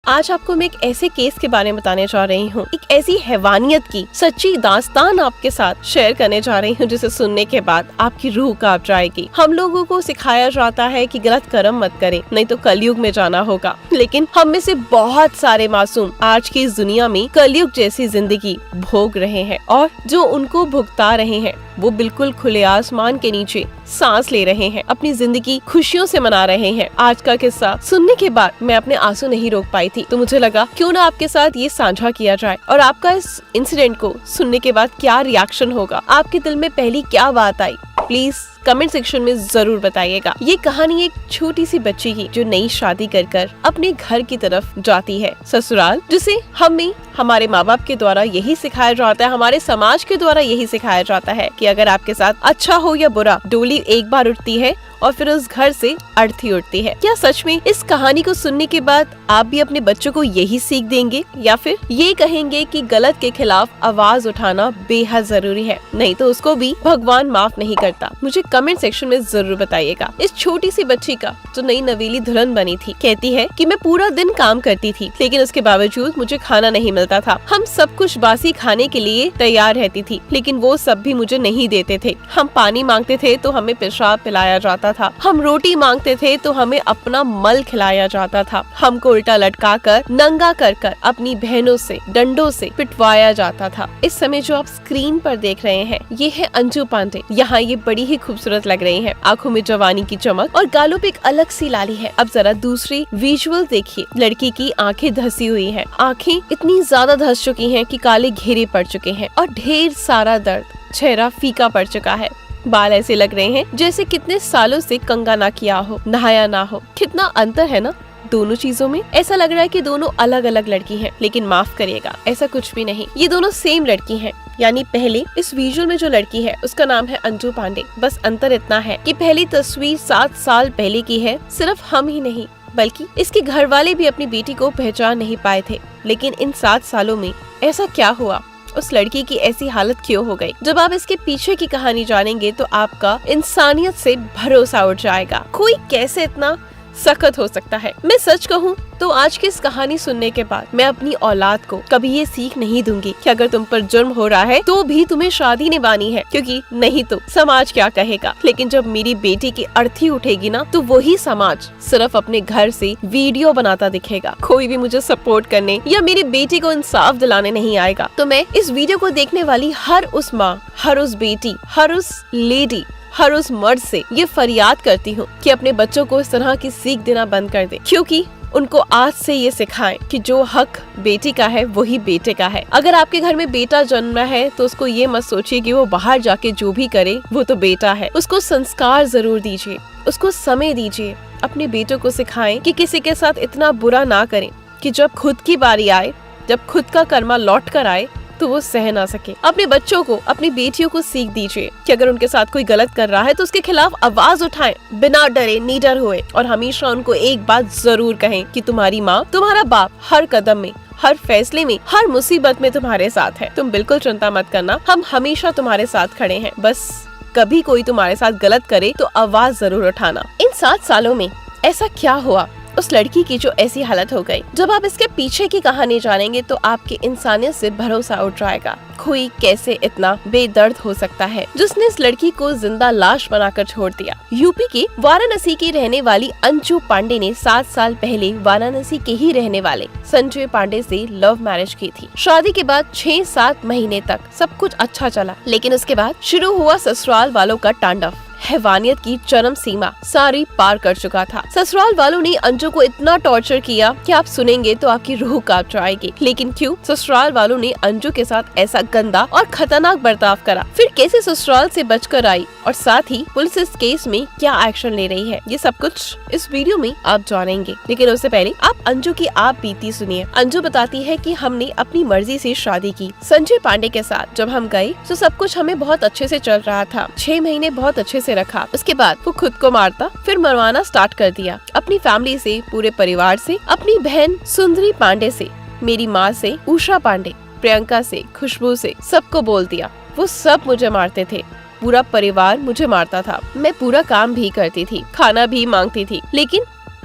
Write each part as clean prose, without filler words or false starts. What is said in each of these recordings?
आज आपको मैं एक ऐसे केस के बारे में बताने जा रही हूँ, एक ऐसी हैवानियत की सच्ची दास्तान आपके साथ शेयर करने जा रही हूँ जिसे सुनने के बाद आपकी रूह कांप जाएगी। हम लोगों को सिखाया जाता है कि गलत कर्म मत करें, नहीं तो कलयुग में जाना होगा, लेकिन हम में से बहुत सारे मासूम आज की इस दुनिया में कलयुग जैसी जिंदगी भोग रहे हैं और जो उनको भुगता रहे हैं वो बिल्कुल खुले आसमान के नीचे सांस ले रहे हैं, अपनी जिंदगी खुशियों से मना रहे हैं। आज का किस्सा सुनने के बाद मैं अपने आंसू नहीं रोक पाई थी, तो मुझे लगा क्यों ना आपके साथ ये साझा किया जाए और आपका इस इंसिडेंट को सुनने के बाद क्या रिएक्शन होगा, आपके दिल में पहली क्या बात आई, प्लीज कमेंट सेक्शन में जरूर बताइएगा। ये कहानी एक छोटी सी बच्ची की जो नई शादी कर अपने घर की तरफ जाती है, ससुराल, जिसे हमें हमारे माँ बाप के द्वारा यही सिखाया जाता है, हमारे समाज के द्वारा यही सिखाया जाता है कि अगर आपके साथ अच्छा हो या बुरा, डोली एक बार उठती है और फिर उस घर से अर्थी उठती है। क्या सच में इस कहानी को सुनने के बाद आप भी अपने बच्चों को यही सीख देंगे या फिर ये कहेंगे कि गलत के खिलाफ आवाज उठाना बेहद जरूरी है, नहीं तो उसको भी भगवान माफ नहीं करता? मुझे कमेंट सेक्शन में जरूर बताइएगा। इस छोटी सी बच्ची का जो नई नवेली दुल्हन बनी थी कहती है कि मैं पूरा दिन काम करती थी, लेकिन उसके बावजूद मुझे खाना नहीं मिलता था। हम सब कुछ बासी खाने के लिए तैयार रहती थी, लेकिन वो सब भी मुझे नहीं देते थे। हम पानी मांगते थे तो हमें पेशाब पिलाया जाता था, हम रोटी मांगते थे तो हमें अपना मल खिलाया जाता था, हमको उल्टा लटका कर नंगा कर अपनी बहनों से डंडों से पिटवाया जाता था। इस समय जो आप स्क्रीन पर देख रहे हैं ये है अंजू पांडे। यहाँ ये बड़ी ही खूबसूरत लग रही है, आंखों में जवानी की चमक और गालों पे एक अलग सी लाली है। अब जरा दूसरी विजुअल देखिए, लड़की की आंखें धसी हुई है, आंखें इतनी ज्यादा धस चुकी हैं कि काले घेरे पड़ चुके हैं और ढेर सारा दर्द, चेहरा फीका पड़ चुका है। बाल ऐसे लग रहे हैं जैसे कितने सालों से कंघा ना किया हो, नहाया ना हो। कितना अंतर है ना दोनों चीजों में। ऐसा लग रहा है कि दोनों अलग अलग लड़की हैं, लेकिन माफ करिएगा ऐसा कुछ भी नहीं, ये दोनों सेम लड़की हैं। यानी पहले इस विजुअल में जो लड़की है उसका नाम है अंजू पांडे, बस अंतर इतना है कि पहली तस्वीर 7 साल पहले की है। सिर्फ हम ही नहीं बल्कि इसके घर वाले भी अपनी बेटी को पहचान नहीं पाए थे। लेकिन इन 7 सालों में ऐसा क्या हुआ, उस लड़की की ऐसी हालत क्यों हो गई? जब आप इसके पीछे की कहानी जानेंगे तो आपका इंसानियत से भरोसा उठ जाएगा। कोई कैसे इतना सख्त हो सकता है। मैं सच कहूँ तो आज की इस कहानी सुनने के बाद मैं अपनी औलाद को कभी ये सीख नहीं दूंगी कि अगर तुम पर जुर्म हो रहा है तो भी तुम्हें शादी निभानी है, क्योंकि नहीं तो समाज क्या कहेगा। लेकिन जब मेरी बेटी की अर्थी उठेगी ना तो वही समाज सिर्फ अपने घर से वीडियो बनाता दिखेगा। कोई भी मुझे सपोर्ट करने या मेरी बेटी को इंसाफ दिलाने नहीं आएगा। तो मैं इस वीडियो को देखने वाली हर उस माँ, हर उस बेटी, हर उस लेडी, हर उस मर्द से ये फरियाद करती हूँ कि अपने बच्चों को इस तरह की सीख देना बंद कर दे, क्योंकि उनको आज से ये सिखाएं कि जो हक बेटी का है वही बेटे का है। अगर आपके घर में बेटा जन्मा है तो उसको ये मत सोचिए कि वो बाहर जाके जो भी करे वो तो बेटा है। उसको संस्कार जरूर दीजिए, उसको समय दीजिए। अपने बेटों को सिखाएं कि किसी के साथ इतना बुरा ना करें कि जब खुद की बारी आए, जब खुद का कर्मा लौट कर आए तो वो सह ना सके। अपने बच्चों को, अपनी बेटियों को सीख दीजिए कि अगर उनके साथ कोई गलत कर रहा है तो उसके खिलाफ आवाज उठाएं, बिना डरे निडर हुए, और हमेशा उनको एक बात जरूर कहें कि तुम्हारी माँ, तुम्हारा बाप हर कदम में, हर फैसले में, हर मुसीबत में तुम्हारे साथ है। तुम बिल्कुल चिंता मत करना, हम हमेशा तुम्हारे साथ खड़े हैं। बस कभी कोई तुम्हारे साथ गलत करे तो आवाज जरूर उठाना। इन 7 सालों में ऐसा क्या हुआ उस लड़की की जो ऐसी हालत हो गई? जब आप इसके पीछे की कहानी जानेंगे तो आपके इंसानियत से भरोसा उठ जाएगा। कोई कैसे इतना बेदर्द हो सकता है जिसने इस लड़की को जिंदा लाश बनाकर छोड़ दिया। यूपी के वाराणसी की रहने वाली अंजू पांडे ने 7 साल पहले वाराणसी के ही रहने वाले संजय पांडे से लव मैरिज की थी। शादी के बाद 6-7 महीने तक सब कुछ अच्छा चला, लेकिन उसके बाद शुरू हुआ ससुराल वालों का तांडव। हैवानियत की चरम सीमा सारी पार कर चुका था। ससुराल वालों ने अंजू को इतना टॉर्चर किया कि आप सुनेंगे तो आपकी रूह कांप जाएगी। लेकिन क्यों ससुराल वालों ने अंजू के साथ ऐसा गंदा और खतरनाक बर्ताव करा? फिर कैसे ससुराल से बचकर आई और साथ ही पुलिस इस केस में क्या एक्शन ले रही है, ये सब कुछ इस वीडियो में आप जानेंगे। लेकिन उससे पहले आप अंजू की आप बीती सुनिए। अंजू बताती है कि हमने अपनी मर्जी से शादी की संजय पांडे के साथ। जब हम गए तो सब कुछ हमें बहुत अच्छे से चल रहा था। 6 महीने बहुत अच्छे से रखा। उसके बाद वो खुद को मारता, फिर मरवाना स्टार्ट कर दिया। अपनी फैमिली से, पूरे परिवार से, अपनी बहन सुंदरी पांडे से, मेरी माँ से, उषा पांडे, प्रियंका से, खुशबू से, सबको बोल दिया। वो सब मुझे मारते थे, पूरा परिवार मुझे मारता था। मैं पूरा काम भी करती थी, खाना भी मांगती थी, लेकिन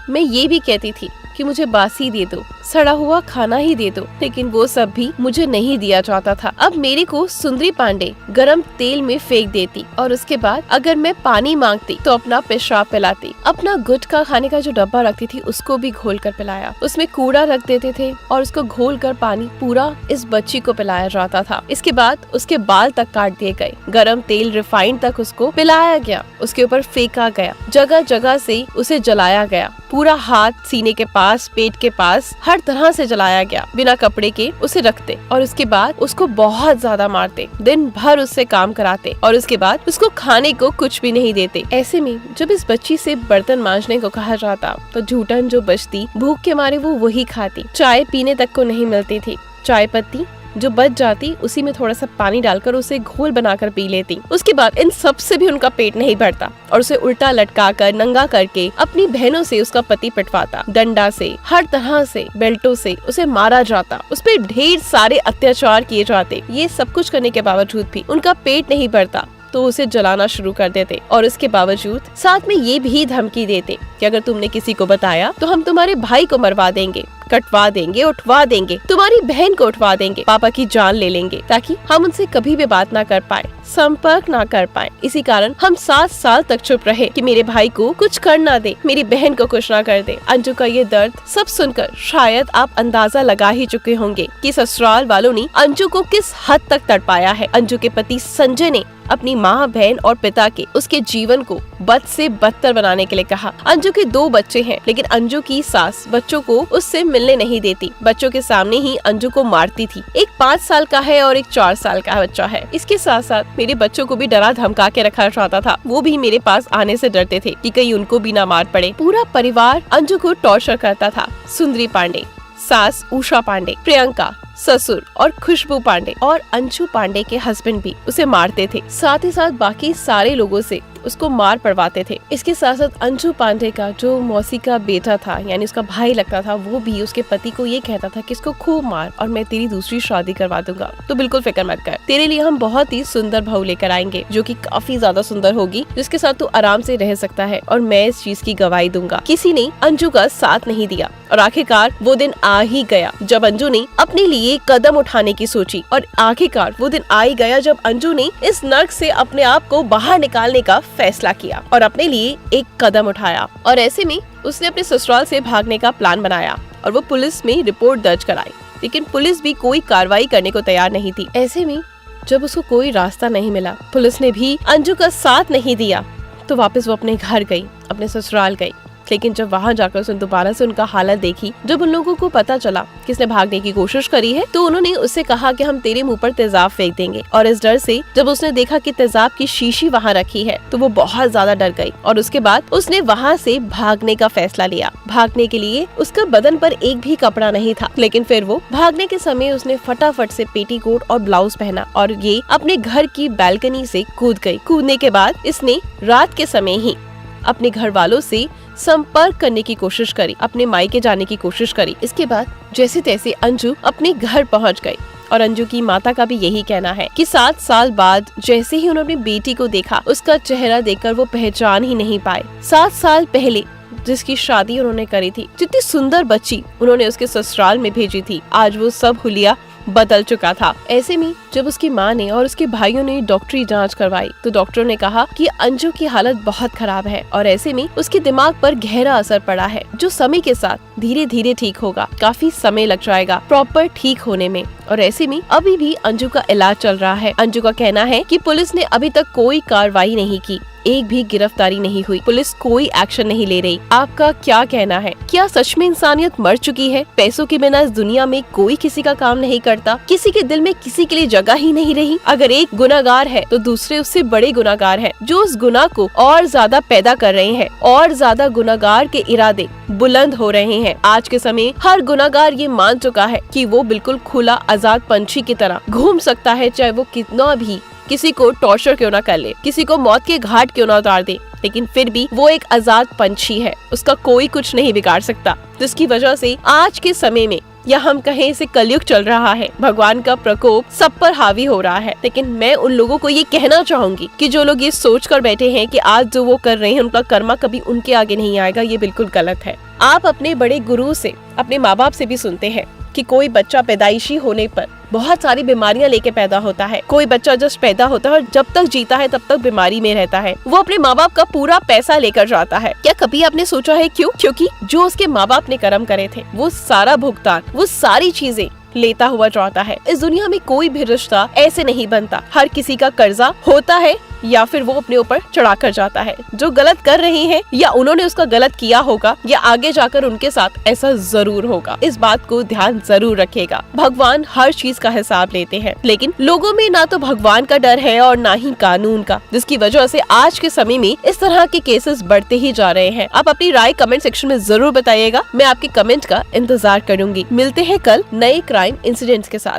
मैं ये भी कहती थी कि मुझे बासी दे दो, सड़ा हुआ खाना ही दे दो, लेकिन वो सब भी मुझे नहीं दिया जाता था। अब मेरे को सुंदरी पांडे गरम तेल में फेंक देती और उसके बाद अगर मैं पानी मांगती तो अपना पेशाब पिलाती। अपना गुटखा खाने का जो डब्बा रखती थी उसको भी घोल कर पिलाया। उसमें कूड़ा रख देते थे और उसको घोल कर पानी पूरा इस बच्ची को पिलाया जाता था। इसके बाद उसके बाल तक काट दिए गए, गरम तेल रिफाइंड तक उसको पिलाया गया, उसके ऊपर फेंका गया, जगह जगह से उसे जलाया गया, पूरा हाथ सीने के पास, पेट के पास, हर तरह से जलाया गया। बिना कपड़े के उसे रखते और उसके बाद उसको बहुत ज्यादा मारते, दिन भर उससे काम कराते और उसके बाद उसको खाने को कुछ भी नहीं देते। ऐसे में जब इस बच्ची से बर्तन मांजने को कहा जाता तो झूठन जो बचती, भूख के मारे वो वही खाती। चाय पीने तक को नहीं मिलती थी, चाय पत्ती जो बच जाती उसी में थोड़ा सा पानी डालकर उसे घोल बनाकर पी लेती। उसके बाद इन सब से भी उनका पेट नहीं भरता और उसे उल्टा लटका कर नंगा करके अपनी बहनों से उसका पति पिटवाता, डंडा से, हर तरह से, बेल्टों से उसे मारा जाता, उस पर ढेर सारे अत्याचार किए जाते। ये सब कुछ करने के बावजूद भी उनका पेट नहीं भरता तो उसे जलाना शुरू कर देते और इसके बावजूद साथ में ये भी धमकी देते कि अगर तुमने किसी को बताया तो हम तुम्हारे भाई को मरवा देंगे, कटवा देंगे, उठवा देंगे, तुम्हारी बहन को उठवा देंगे, पापा की जान ले लेंगे, ताकि हम उनसे कभी भी बात ना कर पाए, संपर्क ना कर पाए। इसी कारण हम 7 साल तक चुप रहे कि मेरे भाई को कुछ कर ना दे, मेरी बहन को कुछ ना कर दे। अंजू का ये दर्द सब सुनकर शायद आप अंदाजा लगा ही चुके होंगे कि ससुराल वालों ने अंजू को किस हद तक तड़पाया है। अंजू के पति संजय ने अपनी माँ, बहन और पिता के उसके जीवन को बद से बदतर बनाने के लिए कहा। अंजू के 2 बच्चे हैं, लेकिन अंजू की सास बच्चों को उससे मिलने नहीं देती। बच्चों के सामने ही अंजू को मारती थी। एक 5 साल का है और एक 4 साल का बच्चा है। इसके साथ साथ मेरे बच्चों को भी डरा धमका के रखा जाता था। वो भी मेरे पास आने से डरते थे कि कहीं उनको भी ना मार पड़े। पूरा परिवार अंजू को टॉर्चर करता था। सुंदरी पांडे, सास उषा पांडे, प्रियंका, ससुर और खुशबू पांडे और अंशु पांडे के हस्बैंड भी उसे मारते थे। साथ ही साथ बाकी सारे लोगों से उसको मार पड़वाते थे। इसके साथ साथ अंशु पांडे का जो मौसी का बेटा था, यानी उसका भाई लगता था, वो भी उसके पति को ये कहता था कि इसको खूब मार और मैं तेरी दूसरी शादी करवा दूंगा, तो बिल्कुल फिक्र मत कर, तेरे लिए हम बहुत ही सुंदर बहू लेकर आएंगे जो कि काफी ज्यादा सुंदर होगी, जिसके साथ तू आराम से रह सकता है और मैं इस चीज की गवाही दूंगा। किसी ने अंजू का साथ नहीं दिया और आखिरकार वो दिन आ ही गया जब अंजू ने अपने लिए कदम उठाने की सोची और आखिरकार वो दिन आ ही गया जब अंजू ने इस नर्क से अपने आप को बाहर निकालने का फैसला किया और अपने लिए एक कदम उठाया। और ऐसे में उसने अपने ससुराल से भागने का प्लान बनाया और वो पुलिस में रिपोर्ट दर्ज कराई, लेकिन पुलिस भी कोई कार्रवाई करने को तैयार नहीं थी। ऐसे में जब उसको कोई रास्ता नहीं मिला, पुलिस ने भी अंजू का साथ नहीं दिया, तो वापस वो अपने घर गई, अपने ससुराल गई। लेकिन जब वहाँ जाकर उसने दोबारा से उनका हालत देखी, जब उन लोगों को पता चला किसने भागने की कोशिश करी है, तो उन्होंने उससे कहा कि हम तेरे मुंह पर तेजाब फेंक देंगे। और इस डर से जब उसने देखा कि तेजाब की शीशी वहाँ रखी है, तो वो बहुत ज्यादा डर गई और उसके बाद उसने वहाँ से भागने का फैसला लिया। भागने के लिए उसका बदन पर एक भी कपड़ा नहीं था, लेकिन फिर वो भागने के समय उसने फटाफट से पेटीकोट और ब्लाउज पहना और ये अपने घर की बालकनी से कूद गई। कूदने के बाद इसने रात के समय ही अपने घर वालों से संपर्क करने की कोशिश करी, अपने मायके जाने की कोशिश करी। इसके बाद जैसे तैसे अंजू अपने घर पहुंच गई और अंजू की माता का भी यही कहना है कि 7 साल बाद जैसे ही उन्होंने अपनी बेटी को देखा, उसका चेहरा देखकर वो पहचान ही नहीं पाए। 7 साल पहले जिसकी शादी उन्होंने करी थी, जितनी सुंदर बच्ची उन्होंने उसके ससुराल में भेजी थी, आज वो सब हुलिया बदल चुका था। ऐसे में जब उसकी माँ ने और उसके भाइयों ने डॉक्टरी जांच करवाई, तो डॉक्टरों ने कहा कि अंजू की हालत बहुत खराब है और ऐसे में उसके दिमाग पर गहरा असर पड़ा है, जो समय के साथ धीरे धीरे ठीक होगा। काफी समय लग जाएगा प्रॉपर ठीक होने में और ऐसे में अभी भी अंजू का इलाज चल रहा है। अंजू का कहना है कि पुलिस ने अभी तक कोई कार्रवाई नहीं की, एक भी गिरफ्तारी नहीं हुई, पुलिस कोई एक्शन नहीं ले रही। आपका क्या कहना है? क्या सच में इंसानियत मर चुकी है? पैसों के बिना इस दुनिया में कोई किसी का काम नहीं करता, किसी के दिल में किसी के लिए जगह ही नहीं रही। अगर एक गुनाहगार है तो दूसरे उससे बड़े गुनाहगार हैं, जो उस गुनाह को और ज्यादा पैदा कर रहे हैं और ज्यादा गुनाहगार के इरादे बुलंद हो रहे हैं। आज के समय हर गुनाहगार ये मान चुका है कि वो बिल्कुल खुला आजाद पंछी की तरह घूम सकता है, चाहे वो कितना भी किसी को टॉर्चर क्यों ना कर ले, किसी को मौत के घाट क्यों ना उतार दे, लेकिन फिर भी वो एक आजाद पंछी है, उसका कोई कुछ नहीं बिगाड़ सकता। जिसकी वजह से आज के समय में, या हम कहें इसे कलयुग चल रहा है, भगवान का प्रकोप सब पर हावी हो रहा है। लेकिन मैं उन लोगों को ये कहना चाहूंगी कि जो लोग ये सोच कर बैठे हैं कि आज जो वो कर रहे हैं उनका कर्मा कभी उनके आगे नहीं आएगा, ये बिल्कुल गलत है। आप अपने बड़े गुरु से, अपने माँ बाप से भी सुनते हैं कि कोई बच्चा पैदाइशी होने पर बहुत सारी बीमारियां लेके पैदा होता है। कोई बच्चा जस्ट पैदा होता है और जब तक जीता है तब तक बीमारी में रहता है। वो अपने माँ बाप का पूरा पैसा लेकर जाता है। क्या कभी आपने सोचा है क्यों? क्योंकि जो उसके माँ बाप ने कर्म करे थे वो सारा भुगतान, वो सारी चीजें लेता हुआ जाता है। इस दुनिया में कोई भी रिश्ता ऐसे नहीं बनता। हर किसी का कर्जा होता है या फिर वो अपने ऊपर चढ़ा कर जाता है। जो गलत कर रहे हैं या उन्होंने उसका गलत किया होगा या आगे जाकर उनके साथ ऐसा जरूर होगा। इस बात को ध्यान जरूर रखेगा। भगवान हर चीज का हिसाब लेते हैं, लेकिन लोगों में ना तो भगवान का डर है और ना ही कानून का, जिसकी वजह से आज के समय में इस तरह के केसेस बढ़ते ही जा रहे हैं। आप अपनी राय कमेंट सेक्शन में जरूर बताइएगा। मैं आपके कमेंट का इंतजार करूंगी। मिलते हैं कल नए क्राइम इंसिडेंट्स के साथ।